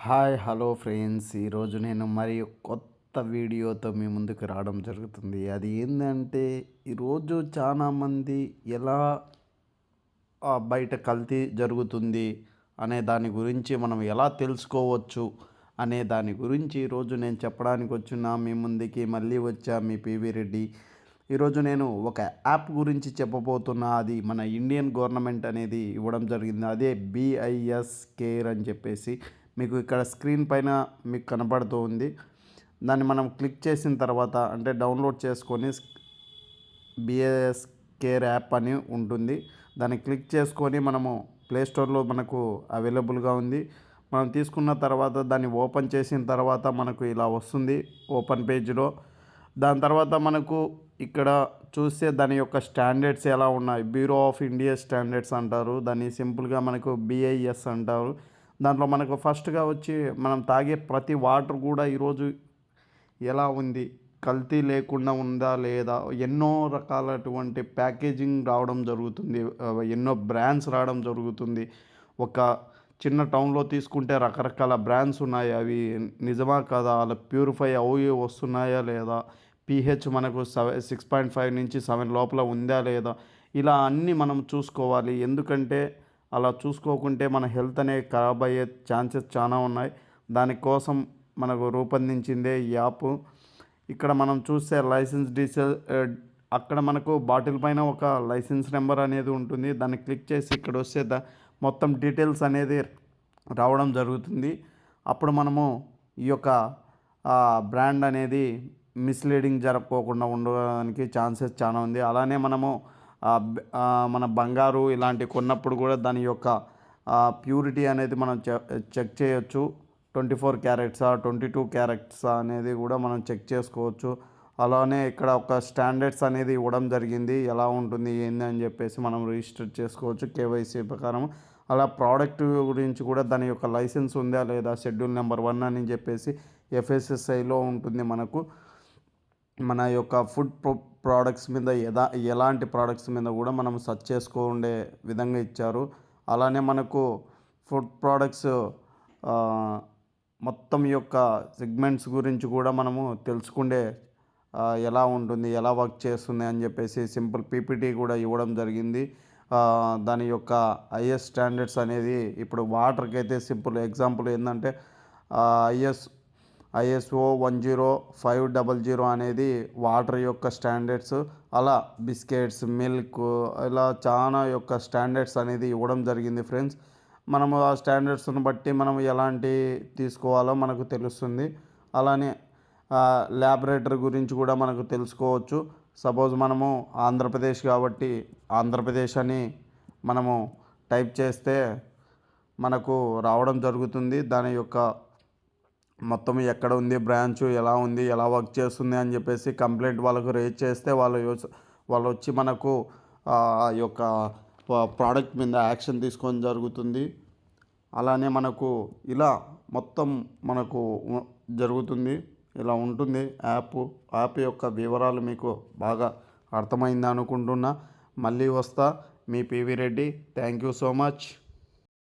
Hi hello friends, ఈరోజు నేను మరి కొత్త వీడియోతో మీ ముందుకు రావడం జరుగుతుంది. అది ఏంటంటే ఈరోజు చాలామంది ఎలా బయట కల్తీ జరుగుతుంది అనే దాని గురించి మనం ఎలా తెలుసుకోవచ్చు అనే దాని గురించి ఈరోజు నేను చెప్పడానికి వచ్చిన మీ ముందుకి మళ్ళీ వచ్చా మీ పివి రెడ్డి. ఈరోజు నేను ఒక యాప్ గురించి చెప్పబోతున్నా. అది మన ఇండియన్ గవర్నమెంట్ అనేది ఇవ్వడం జరిగింది. అదే బిఐఎస్ కేర్ అని చెప్పేసి మీకు ఇక్కడ స్క్రీన్ పైన మీకు కనపడుతూ ఉంది. దాన్ని మనం క్లిక్ చేసిన తర్వాత అంటే డౌన్లోడ్ చేసుకొని బిఏఎస్ కేర్ యాప్ అని ఉంటుంది. దాన్ని క్లిక్ చేసుకొని మనము ప్లేస్టోర్లో మనకు అవైలబుల్గా ఉంది. మనం తీసుకున్న తర్వాత దాన్ని ఓపెన్ చేసిన తర్వాత మనకు ఇలా వస్తుంది ఓపెన్ పేజ్లో. దాని తర్వాత మనకు ఇక్కడ చూస్తే దాని యొక్క స్టాండర్డ్స్ ఎలా ఉన్నాయి. బ్యూరో ఆఫ్ ఇండియా స్టాండర్డ్స్ అంటారు, దాన్ని సింపుల్గా మనకు బిఐఎస్ అంటారు. దాంట్లో మనకు ఫస్ట్గా వచ్చి మనం తాగే ప్రతి వాటర్ కూడా ఈరోజు ఎలా ఉంది, కల్తీ లేకుండా ఉందా లేదా, ఎన్నో రకాలటువంటి ప్యాకేజింగ్ రావడం జరుగుతుంది, ఎన్నో బ్రాండ్స్ రావడం జరుగుతుంది. ఒక చిన్న టౌన్లో తీసుకుంటే రకరకాల బ్రాండ్స్ ఉన్నాయి. అవి నిజమా కాదా, అలా ప్యూరిఫై అవి వస్తున్నాయా లేదా, పీహెచ్ మనకు 6.5 నుంచి 7 లోపల ఉందా లేదా, ఇలా అన్నీ మనం చూసుకోవాలి. ఎందుకంటే అలా చూసుకోకుంటే మన హెల్త్ అనేది ఖరాబ్ అయ్యే ఛాన్సెస్ చాలా ఉన్నాయి. దానికోసం మనకు రూపొందించిందే ఈ యాప్. ఇక్కడ మనం చూస్తే లైసెన్స్ డీటెయిల్, అక్కడ మనకు బాటిల్ పైన ఒక లైసెన్స్ నెంబర్ అనేది ఉంటుంది. దాన్ని క్లిక్ చేసి ఇక్కడ వస్తే మొత్తం డీటెయిల్స్ అనేది రావడం జరుగుతుంది. అప్పుడు మనము ఈ యొక్క బ్రాండ్ అనేది మిస్లీడింగ్ జరగకోకుండా ఉండడానికి ఛాన్సెస్ చాలా ఉంది. అలానే మనము మన బంగారు ఇలాంటివి కొన్నప్పుడు కూడా దాని యొక్క ప్యూరిటీ అనేది మనం చెక్ చేయొచ్చు. 24 క్యారెట్సా 22 క్యారెట్సా అనేది కూడా మనం చెక్ చేసుకోవచ్చు. అలానే ఇక్కడ ఒక స్టాండర్డ్స్ అనేది ఇవ్వడం జరిగింది, ఎలా ఉంటుంది ఏంది అని చెప్పేసి మనం రిజిస్టర్ చేసుకోవచ్చు కేవైసీ ప్రకారం. అలా ప్రోడక్ట్ గురించి కూడా దాని యొక్క లైసెన్స్ ఉందా లేదా, షెడ్యూల్ నెంబర్ 1 అని చెప్పేసి ఎఫ్ఎస్ఎస్ఐలో ఉంటుంది. మనకు మన యొక్క ఫుడ్ ప్రోడక్ట్స్ మీద ఎలాంటి ప్రోడక్ట్స్ మీద కూడా మనం సెర్చ్ చేసుకుండే విధంగా ఇచ్చారు. అలానే మనకు ఫుడ్ ప్రోడక్ట్స్ మొత్తం యొక్క సెగ్మెంట్స్ గురించి కూడా మనము తెలుసుకుండే ఎలా ఉంటుంది, ఎలా వర్క్ చేస్తుంది అని చెప్పేసి సింపుల్ పీపీటీ కూడా ఇవ్వడం జరిగింది. దాని యొక్క ఐఎస్ స్టాండర్డ్స్ అనేది ఇప్పుడు వాటర్కి అయితే సింపుల్ ఎగ్జాంపుల్ ఏంటంటే ISO 10500 అనేది వాటర్ యొక్క స్టాండర్డ్స్. అలా బిస్కెట్స్, మిల్క్, ఇలా చాలా యొక్క స్టాండర్డ్స్ అనేది ఇవ్వడం జరిగింది ఫ్రెండ్స్. మనము ఆ స్టాండర్డ్స్ని బట్టి మనం ఎలాంటి తీసుకోవాలో మనకు తెలుస్తుంది. అలానే ల్యాబొరేటరీ గురించి కూడా మనకు తెలుసుకోవచ్చు. సపోజ్ మనము ఆంధ్రప్రదేశ్ కాబట్టి ఆంధ్రప్రదేశ్ అని మనము టైప్ చేస్తే మనకు రావడం జరుగుతుంది. దాని యొక్క మొత్తం ఎక్కడ ఉంది, బ్రాంచ్ ఎలా ఉంది, ఎలా వర్క్ చేస్తుంది అని చెప్పేసి కంప్లైంట్ వాళ్ళకు రేజ్ చేస్తే వాళ్ళు వచ్చి మనకు ఆ యొక్క ప్రోడక్ట్ మీద యాక్షన్ తీసుకొని జరుగుతుంది. అలానే మనకు ఇలా మొత్తం మనకు జరుగుతుంది. ఇలా ఉంటుంది యాప్ యొక్క వివరాలు మీకు బాగా అర్థమైంది అనుకుంటున్నా. మళ్ళీ వస్తా, మీ PV Reddy. Thank you so much.